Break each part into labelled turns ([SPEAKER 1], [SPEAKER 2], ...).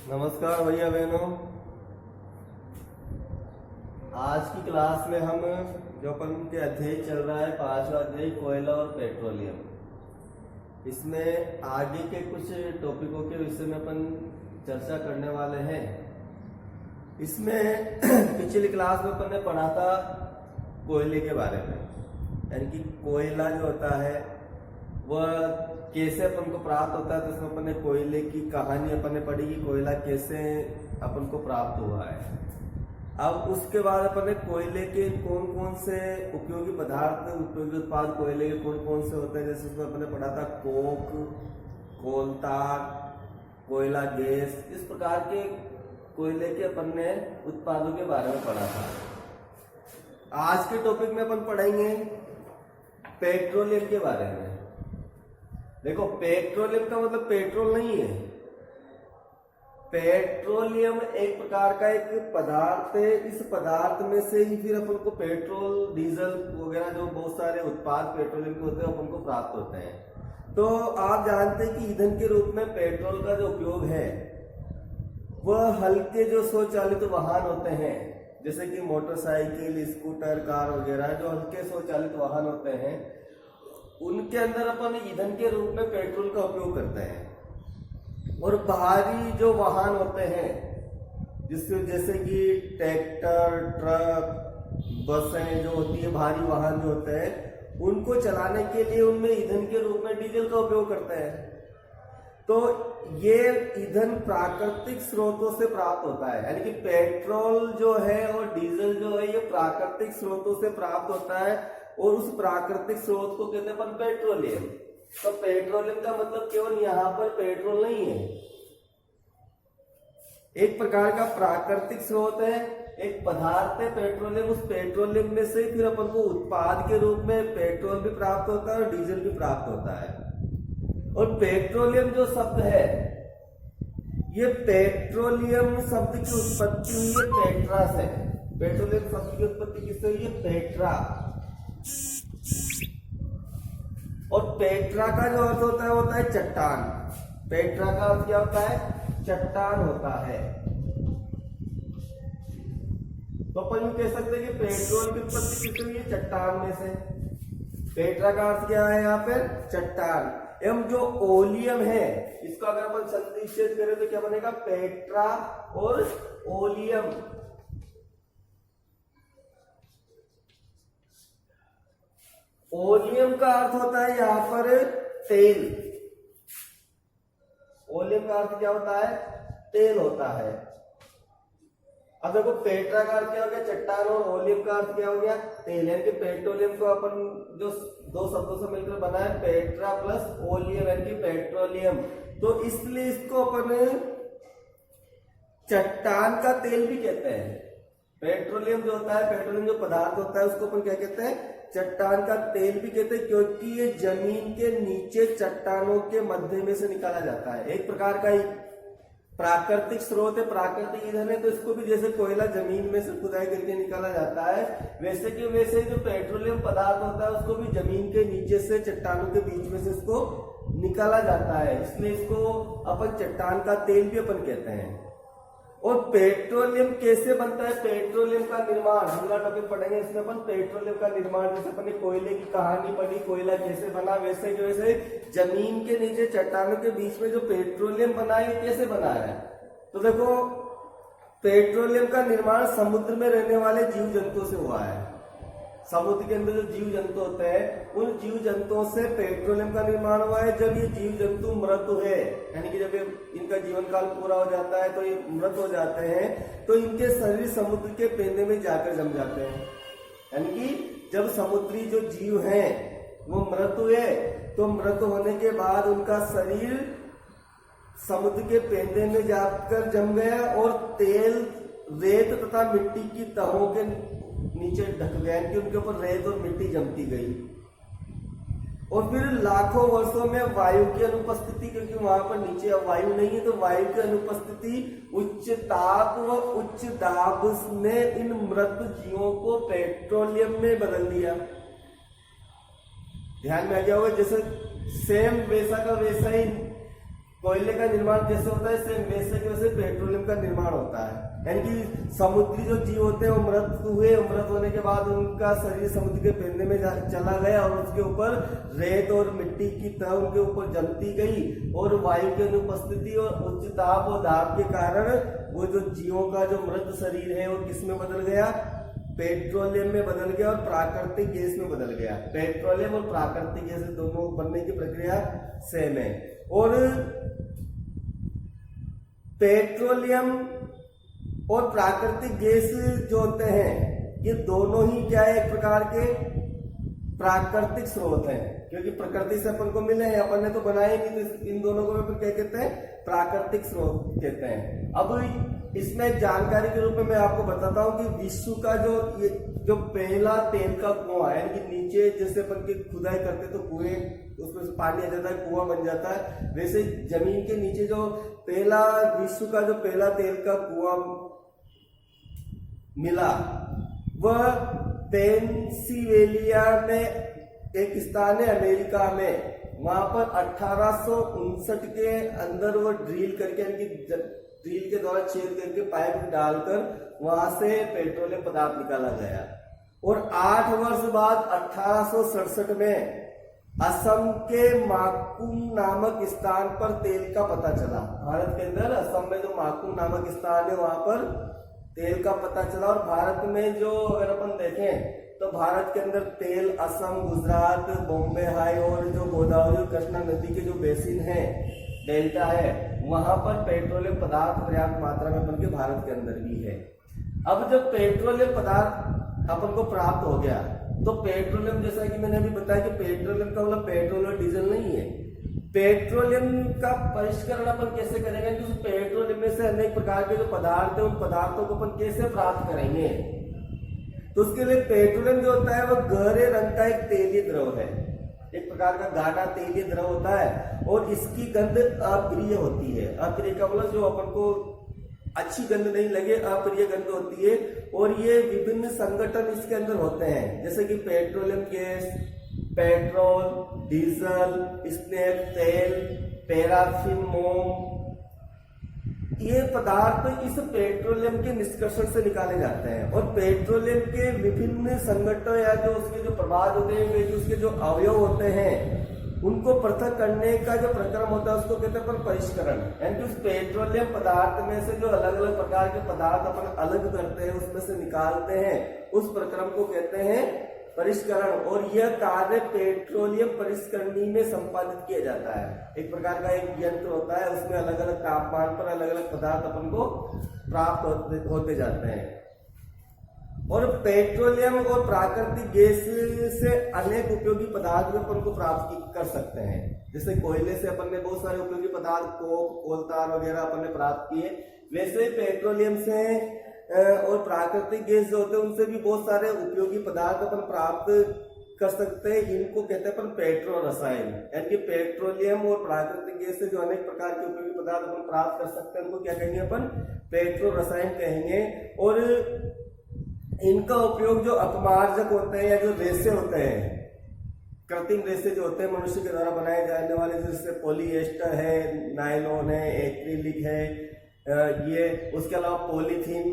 [SPEAKER 1] नमस्कार भैया बहनों। आज की क्लास में हम जो अपन के अध्याय चल रहा है 5वां अध्याय कोयला और पेट्रोलियम, इसमें आगे के कुछ टॉपिकों के विषय में अपन चर्चा करने वाले हैं। इसमें पिछली क्लास में अपन ने पढ़ा था कोयले के बारे में, यानी कि कोयला जो होता है वह कैसे अपन को प्राप्त होता है। तो इसमें अपन ने कोयले की कहानी अपन ने पढ़ी कि कोयला कैसे अपन को प्राप्त हुआ है। अब उसके बाद अपन ने कोयले के कौन कौन से उपयोगी पदार्थ, उपयोगी उत्पाद कोयले के कौन कौन से होते हैं, जैसे उसमें अपन ने पढ़ा था कोक, कोलतार, कोयला गैस, इस प्रकार के कोयले के अपन ने उत्पादों के बारे में पढ़ा था। आज के टॉपिक में अपन पढ़ेंगे पेट्रोलियम के बारे में। देखो, पेट्रोलियम का मतलब पेट्रोल नहीं है। पेट्रोलियम एक प्रकार का एक पदार्थ है। इस पदार्थ में से ही फिर अपन को पेट्रोल, डीजल वगैरह जो बहुत सारे उत्पाद पेट्रोलियम के होते हैं अपन को प्राप्त होते हैं। तो आप जानते हैं कि ईंधन के रूप में पेट्रोल का जो उपयोग है वह हल्के जो स्वचालित वाहन होते हैं, जैसे कि मोटरसाइकिल, स्कूटर, कार वगैरह, जो हल्के स्वचालित वाहन होते हैं, उनके अंदर अपन ईंधन के रूप में पेट्रोल का उपयोग करते हैं। और भारी जो वाहन होते हैं, जिससे जैसे कि ट्रैक्टर, ट्रक, बसें जो होती है, भारी वाहन जो होते हैं, उनको चलाने के लिए उनमें ईंधन के रूप में डीजल का उपयोग करते हैं। तो ये ईंधन प्राकृतिक स्रोतों से प्राप्त होता है, यानी कि पेट्रोल जो है और डीजल जो है ये प्राकृतिक स्रोतों से प्राप्त होता है। और उस प्राकृतिक स्रोत को कहते हैं अपन पेट्रोलियम। तो पेट्रोलियम का मतलब केवल यहाँ पर पेट्रोल नहीं है, एक प्रकार का प्राकृतिक स्रोत है, एक पदार्थ है पेट्रोलियम। उस पेट्रोलियम में से फिर अपन को उत्पाद के रूप में पेट्रोल भी प्राप्त होता है और डीजल भी प्राप्त होता है। और पेट्रोलियम जो शब्द है, ये पेट्रोलियम शब्द की उत्पत्ति हुई है पेट्रा से। पेट्रोलियम शब्द की उत्पत्ति किससे हुई है? पेट्रा। और पेट्रा का जो अर्थ होता है चट्टान। पेट्रा का अर्थ क्या होता है? चट्टान होता है। तो अपन कह सकते हैं कि पेट्रोल की उत्पत्ति किससे हुई है? चट्टान में से। पेट्रा का अर्थ क्या है यहाँ पे? चट्टान। एवं जो ओलियम है, इसको अगर अपन संधिच्छेद करें तो क्या बनेगा? पेट्रा और ओलियम। ओलियम का अर्थ होता है यहाँ पर तेल। ओलियम का अर्थ क्या होता है? तेल होता है। अब देखो, पेट्रा का अर्थ क्या हो गया? चट्टान। और ओलियम का अर्थ क्या हो गया? तेल। यानी कि पेट्रोलियम को अपन जो दो शब्दों से मिलकर बना है, पेट्रा प्लस ओलियम, यानी कि पेट्रोलियम। तो इसलिए इसको अपन चट्टान का तेल भी कहते हैं। पेट्रोलियम जो होता है, पेट्रोलियम जो पदार्थ होता है, उसको अपन क्या कहते हैं? चट्टान का तेल भी कहते हैं, क्योंकि ये जमीन के नीचे चट्टानों के मध्य में से निकाला जाता है। एक प्रकार का प्राकृतिक स्रोत है, प्राकृतिक ईंधन है। तो इसको भी जैसे कोयला जमीन में से खुदाई करके निकाला जाता है, वैसे जो पेट्रोलियम पदार्थ होता है उसको भी जमीन के नीचे से, चट्टानों के बीच में से इसको निकाला जाता है। इसलिए इसको अपन चट्टान का तेल भी अपन कहते हैं। और पेट्रोलियम कैसे बनता है? पेट्रोलियम का निर्माण अगला टॉपिक पढ़ेंगे। इसमें अपन पेट्रोलियम का निर्माण, जैसे अपन ने कोयले की कहानी पढ़ी, कोयला कैसे बना, वैसे जो ऐसे जमीन के नीचे चट्टानों के बीच में जो पेट्रोलियम बना है, कैसे बना है? तो देखो, पेट्रोलियम का निर्माण समुद्र में रहने वाले जीव जंतुओं से हुआ है। समुद्र के अंदर जो जीव जंतु होते हैं, उन जीव जंतुओं से पेट्रोलियम का निर्माण हुआ है। जब ये जीव जंतु मृत है, यानी कि जब इनका जीवन काल पूरा हो जाता है तो ये मृत हो जाते हैं, तो इनके शरीर समुद्र के पेंदे में जाकर जम जाते हैं। यानी कि जब समुद्री जो जीव हैं वो मृत हुए, तो मृत होने के बाद उनका शरीर समुद्र के पेंदे में जाकर जम गया और तेल, रेत तथा मिट्टी की तहों के नीचे ढक गया, कि उनके ऊपर रेत और मिट्टी जमती गई। और फिर लाखों वर्षों में वायु की अनुपस्थिति, क्योंकि वहां पर नीचे अब वायु नहीं है, तो वायु की अनुपस्थिति, उच्च ताप व उच्च दाब ने इन मृत जीवों को पेट्रोलियम में बदल दिया। ध्यान में आ गया होगा, जैसे सेम वैसा का वैसा ही कोयले का निर्माण जैसे होता है सेम वैसे के वैसे पेट्रोलियम का निर्माण होता है। यानी कि समुद्री जो जीव होते हैं वो मृत हुए, मृत होने के बाद उनका शरीर समुद्र के पेंदे में चला गया और उसके ऊपर रेत और मिट्टी की तरह उनके ऊपर जमती गई और वायु की अनुपस्थिति और उच्च दाब और दाब के कारण वो जो जीवों का जो मृत शरीर है वो किस में बदल गया, पेट्रोलियम में बदल गया और प्राकृतिक गैस में बदल गया। पेट्रोलियम और प्राकृतिक गैस दोनों बनने की प्रक्रिया सेम है। और पेट्रोलियम और प्राकृतिक गैस जो होते हैं ये दोनों ही क्या है, एक प्रकार के प्राकृतिक स्रोत हैं, क्योंकि प्रकृति से अपन को मिले हैं, अपन ने तो बनाए नहीं, तो इन दोनों को अपन क्या कहते हैं, प्राकृतिक स्रोत कहते हैं। अब इसमें एक जानकारी के रूप में मैं आपको बताता हूं कि विश्व का जो पहला तेल का कुआं है, यानी कि नीचे जैसे अपन की खुदाई करते तो कुएं उसमें से पानी आ जाता है, कुआं बन जाता है, वैसे जमीन के नीचे जो पहला विश्व का जो पहला तेल का कुआं मिला वह पेंसिल्वेनिया में एक स्थान है अमेरिका में। वहां पर 1859 के अंदर वो ड्रिल करके, यानी कि ड्रिल के द्वारा छेद करके पाइप डालकर वहां से पेट्रोलियम पदार्थ निकाला गया। और 8 वर्ष बाद 1867 में असम के माकुम नामक स्थान पर तेल का पता चला। भारत के अंदर असम में जो माकुम नामक स्थान है वहां पर तेल का पता चला। और भारत में जो अगर अपन देखें तो भारत के अंदर तेल असम, गुजरात, बॉम्बे हाई और जो गोदावरी और कृष्णा नदी के जो बेसिन है, डेल्टा है, वहां पर पेट्रोलियम पदार्थ पर्याप्त मात्रा में अपन के भारत के अंदर भी है। अब जब पेट्रोलियम पदार्थ अपन को प्राप्त हो गया तो पेट्रोलियम, जैसा कि मैंने अभी बताया कि पेट्रोलियम का मतलब पेट्रोल और डीजल नहीं है। पेट्रोलियम का परिष्करण अपन कैसे करेंगे, क्योंकि पेट्रोलियम में से अनेक प्रकार के जो पदार्थ है उन पदार्थों को अपन कैसे प्राप्त करेंगे, तो उसके लिए पेट्रोलियम जो होता है वह गहरे रंग का एक तेलीय द्रव है, एक प्रकार का गाढ़ा तेलीय द्रव होता है और इसकी गंध अप्रिय होती है। अप्रिय का मतलब जो अपन को अच्छी गंध नहीं लगे, अप्रिय गंध होती है। और ये विभिन्न संगठन इसके अंदर होते हैं, जैसे कि petroleum gas, petrol, diesel, snake तेल, पैराफिन मोम, ये पदार्थ इस पेट्रोलियम के निष्कर्षण से निकाले जाते हैं। और पेट्रोलियम के विभिन्न संगठन या जो उसके जो प्रभाव होते हैं, जो उसके जो अवयव होते हैं, उनको पृथक करने का जो प्रक्रम होता है उसको कहते हैं परिष्करण। यानी उस पेट्रोलियम पदार्थ में से जो अलग अलग प्रकार के पदार्थ अपन अलग करते हैं, उसमें से निकालते हैं, उस प्रक्रम को कहते हैं परिष्करण। और यह कार्य पेट्रोलियम परिष्करणी में संपादित किया जाता है। एक प्रकार का एक यंत्र होता है, उसमें अलग अलग तापमान पर अलग अलग पदार्थ अपन को प्राप्त होते जाते हैं। और पेट्रोलियम और प्राकृतिक गैस से अनेक उपयोगी पदार्थ भी अपन को प्राप्त कर सकते हैं। जैसे कोयले से अपन ने बहुत सारे उपयोगी पदार्थ, कोक, कोलतार वगैरह अपन ने प्राप्त किए, वैसे पेट्रोलियम से और प्राकृतिक गैस जो होते हैं उनसे भी बहुत सारे उपयोगी पदार्थ अपन प्राप्त कर सकते हैं। इनको कहते हैं अपन पेट्रो रसायन। यानी कि पेट्रोलियम और प्राकृतिक गैस से जो अनेक प्रकार के उपयोगी पदार्थ अपन प्राप्त कर सकते हैं उनको क्या कहेंगे अपन, पेट्रो रसायन कहेंगे। और इनका उपयोग जो अपमार्जक होते हैं या जो रेसे होते हैं, कृत्रिम रेसे जो होते हैं मनुष्य के द्वारा बनाए जाने वाले, जैसे पॉलीएस्टर है, नायलॉन है, एक्रिलिक है, ये उसके अलावा पॉलीथीन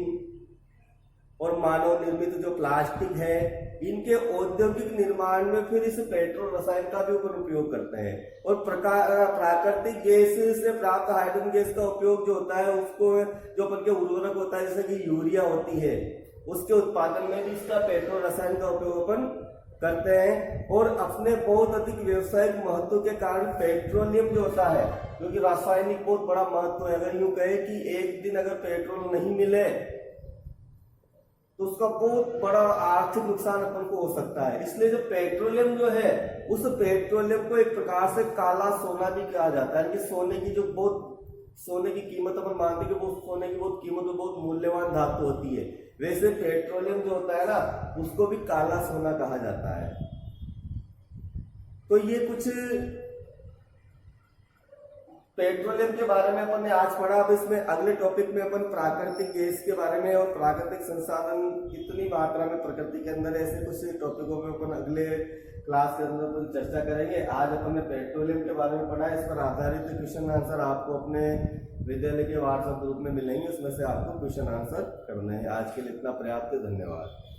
[SPEAKER 1] और मानव निर्मित जो प्लास्टिक है, इनके औद्योगिक निर्माण में फिर इस पेट्रो रसायन का भी उपयोग करते हैं। और प्राकृतिक गैस से प्राप्त हाइड्रोजन गैस का उपयोग जो होता है उसको जो अपन के उर्वरक होता है, जैसे कि यूरिया होती है, उसके उत्पादन में भी इसका पेट्रो रसायन का उपयोग अपन करते हैं। और अपने बहुत अधिक व्यवसायिक महत्व के कारण पेट्रोलियम जो होता है, क्योंकि रासायनिक बहुत बड़ा महत्व है, अगर यूं कहे कि एक दिन अगर पेट्रोल नहीं मिले तो उसका बहुत बड़ा आर्थिक नुकसान अपन को हो सकता है। इसलिए जो पेट्रोलियम जो है, उस पेट्रोलियम को एक प्रकार से काला सोना भी कहा जाता है। कि सोने की कीमत अपन मानते हैं कि वो सोने की बहुत कीमत और बहुत मूल्यवान धातु होती है, वैसे पेट्रोलियम जो होता है ना, उसको भी काला सोना कहा जाता है। तो ये कुछ पेट्रोलियम के बारे में अपन ने आज पढ़ा। अब इसमें अगले टॉपिक में अपन प्राकृतिक गैस के बारे में और प्राकृतिक संसाधन कितनी मात्रा में प्रकृति के अंदर, ऐसे कुछ टॉपिकों में अपन अगले क्लास के अंदर अपन चर्चा करेंगे। आज अपन ने पेट्रोलियम के बारे में पढ़ा है, इस पर आधारित क्वेश्चन आंसर आपको अपने विद्यालय के व्हाट्सएप ग्रुप में मिलेंगे, उसमें से आपको क्वेश्चन आंसर करना है। आज के लिए इतना पर्याप्त है, धन्यवाद।